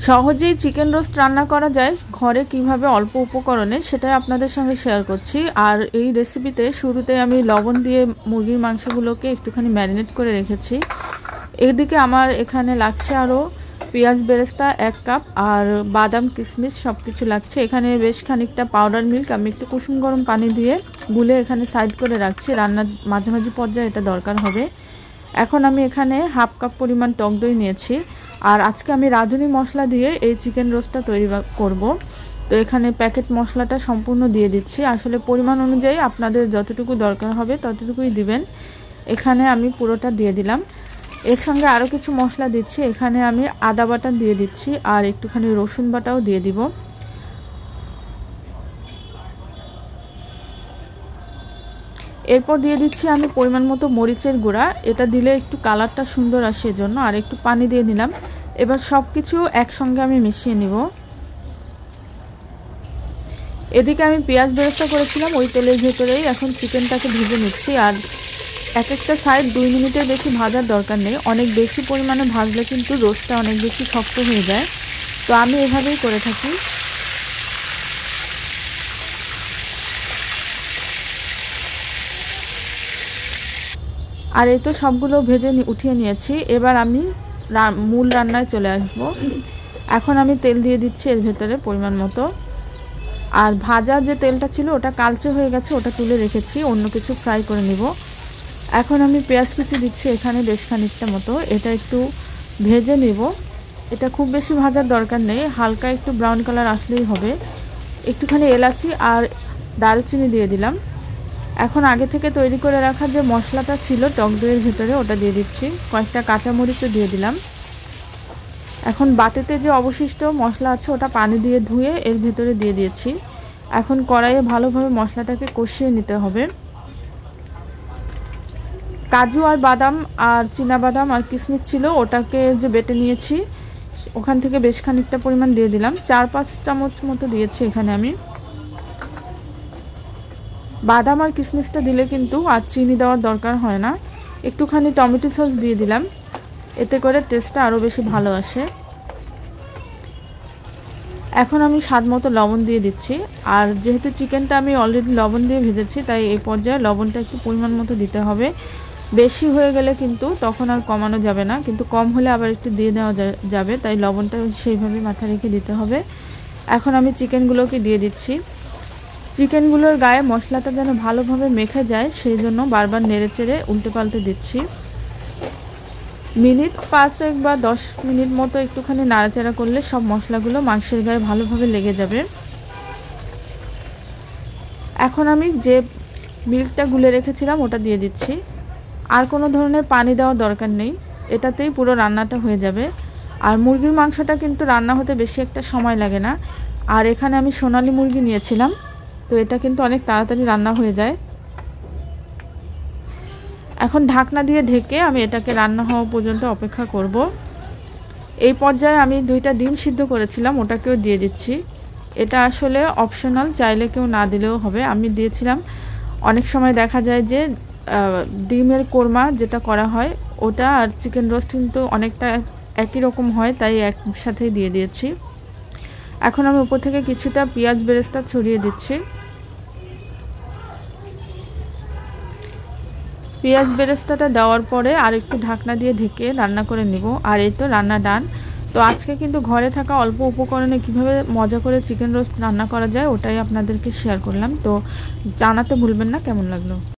সহজেই chicken roast রান্না করা যায় ঘরে কিভাবে অল্প উপকরণে, সেটাই আপনাদের সঙ্গে শেয়ার করছি। আর এই রেসিপিতে শুরুতে আমি লবণ দিয়ে মুরগির মাংসগুলোকে একটুখানি ম্যারিনেট করে রেখেছি। এদিকে আমার এখানে লাগছে আরও পেঁয়াজ বেরেস্তা 1 কাপ, আর বাদাম কিশমিশ সব কিছু লাগছে। এখানে বেশ খানিকটা পাউডার মিল্ক আমি একটু কুসুম গরম পানি দিয়ে গুলে এখানে সাইড করে রাখছি, রান্নার মাঝামাঝি পর্যায়ে এটা দরকার হবে। এখন আমি এখানে 1/2 কাপ পরিমাণ টক দই নিয়েছি, আর আজকে আমি রাঁধুনি মশলা দিয়ে এই চিকেন রোস্টটা তৈরি করব। তো এখানে প্যাকেট মশলাটা সম্পূর্ণ দিয়ে দিচ্ছি। আসলে পরিমাণ অনুযায়ী আপনাদের যতটুকু দরকার হবে ততটুকুই দিবেন। এখানে আমি পুরোটা দিয়ে দিলাম। এর সঙ্গে আরও কিছু মশলা দিচ্ছি। এখানে আমি আদা বাটা দিয়ে দিচ্ছি, আর একটুখানি রসুন বাটাও দিয়ে দিব। এরপর দিয়ে দিচ্ছি আমি পরিমাণ মতো মরিচের গুঁড়া। এটা দিলে একটু কালারটা সুন্দর আসে, এজন্য। আর একটু পানি দিয়ে দিলাম। এবার সব কিছু একসঙ্গে আমি মিশিয়ে নিব। এদিকে আমি পেঁয়াজ বেরেস্তা করেছিলাম ওই তেলের ভেতরেই এখন চিকেনটাকে ভেজে নিচ্ছি। আর এক একটা সাইড 2 মিনিটের বেশি ভাজার দরকার নেই। অনেক বেশি পরিমাণে ভাজলে কিন্তু রোস্টটা অনেক বেশি শক্ত হয়ে যায়, তো আমি এভাবেই করে থাকি। আর এই তো সবগুলো ভেজে উঠিয়ে নিয়েছি। এবার আমি মূল রান্নায় চলে আসব। এখন আমি তেল দিয়ে দিচ্ছি এর ভেতরে পরিমাণ মতো। আর ভাজা যে তেলটা ছিল ওটা কালচে হয়ে গেছে, ওটা তুলে রেখেছি, অন্য কিছু ফ্রাই করে নিব। এখন আমি পেঁয়াজ কুচি দিচ্ছি এখানে বেশ খানিকটা মতো। এটা একটু ভেজে নেব। এটা খুব বেশি ভাজার দরকার নেই, হালকা একটু ব্রাউন কালার আসলেই হবে। একটুখানি এলাচি আর দারুচিনি দিয়ে দিলাম। এখন আগে থেকে তৈরি করে রাখা যে মশলাটা ছিল টক দইয়ের ভিতরে ওটা দিয়ে দিচ্ছি। কয়েকটা কাঁচামরিচও দিয়ে দিলাম। এখন বাটিতে যে অবশিষ্ট মশলা আছে ওটা পানি দিয়ে ধুয়ে এর ভেতরে দিয়ে দিয়েছি। এখন কড়াইয়ে ভালোভাবে মশলাটাকে কষিয়ে নিতে হবে। কাজু আর বাদাম আর চীনাবাদাম আর কিশমিশ ছিল, ওটাকে যে বেটে নিয়েছি ওখান থেকে বেশ খানিকটা পরিমাণ দিয়ে দিলাম। 4-5 চামচ মতো দিয়েছি এখানে আমি। বাদাম আর কিশমিশটা দিলে কিন্তু আর চিনি দেওয়ার দরকার হয় না। একটুখানি টমেটো সস দিয়ে দিলাম, এতে করে টেস্টটা আরও বেশি ভালো আসে। এখন আমি স্বাদ মতো লবণ দিয়ে দিচ্ছি। আর যেহেতু চিকেনটা আমি অলরেডি লবণ দিয়ে ভেজেছি, তাই এই পর্যায়ে লবণটা একটু পরিমাণ মতো দিতে হবে। বেশি হয়ে গেলে কিন্তু তখন আর কমানো যাবে না, কিন্তু কম হলে আবার একটু দিয়ে দেওয়া যাবে, তাই লবণটা সেইভাবে মাথায় রেখে দিতে হবে। এখন আমি চিকেনগুলোকে দিয়ে দিচ্ছি। চিকেনগুলোর গায়ে মশলাটা যেন ভালোভাবে মেখে যায় সেই জন্য বারবার নেড়েচেড়ে উল্টে পাল্টে দিচ্ছি। মিনিট 5 বা 10 মিনিট মতো একটুখানি নাড়াচাড়া করলে সব মশলাগুলো মাংসের গায়ে ভালোভাবে লেগে যাবে। এখন আমি যে মিল্কটা গুলে রেখেছিলাম ওটা দিয়ে দিচ্ছি। আর কোনো ধরনের পানি দেওয়ার দরকার নেই, এটাতেই পুরো রান্নাটা হয়ে যাবে। আর মুরগির মাংসটা কিন্তু রান্না হতে বেশি একটা সময় লাগে না। আর এখানে আমি সোনালী মুরগি নিয়েছিলাম, তো এটা কিন্তু অনেক তাড়াতাড়ি রান্না হয়ে যায়। এখন ঢাকনা দিয়ে ঢেকে আমি এটাকে রান্না হওয়া পর্যন্ত অপেক্ষা করব। এই পর্যায়ে আমি 2টা ডিম সিদ্ধ করেছিলাম, ওটাকেও দিয়ে দিচ্ছি। এটা আসলে অপশনাল, চাইলে কেউ না দিলেও হবে। আমি দিয়েছিলাম। অনেক সময় দেখা যায় যে ডিমের কোরমা যেটা করা হয় ওটা আর চিকেন রোস্ট কিন্তু অনেকটা একই রকম হয়, তাই একসাথেই দিয়ে দিয়েছি। এখন আমি উপর থেকে কিছুটা পেঁয়াজ বেরেস্তা ছড়িয়ে দিচ্ছি। পেঁয়াজ বেরেস্তাটা দেওয়ার পরে আর একটু ঢাকনা দিয়ে ঢেকে রান্না করে নিব। আর এই তো রান্না ডান। তো আজকে কিন্তু ঘরে থাকা অল্প উপকরণে কিভাবে মজা করে চিকেন রোস্ট রান্না করা যায় ওটাই আপনাদেরকে শেয়ার করলাম। তো জানাতে ভুলবেন না কেমন লাগলো।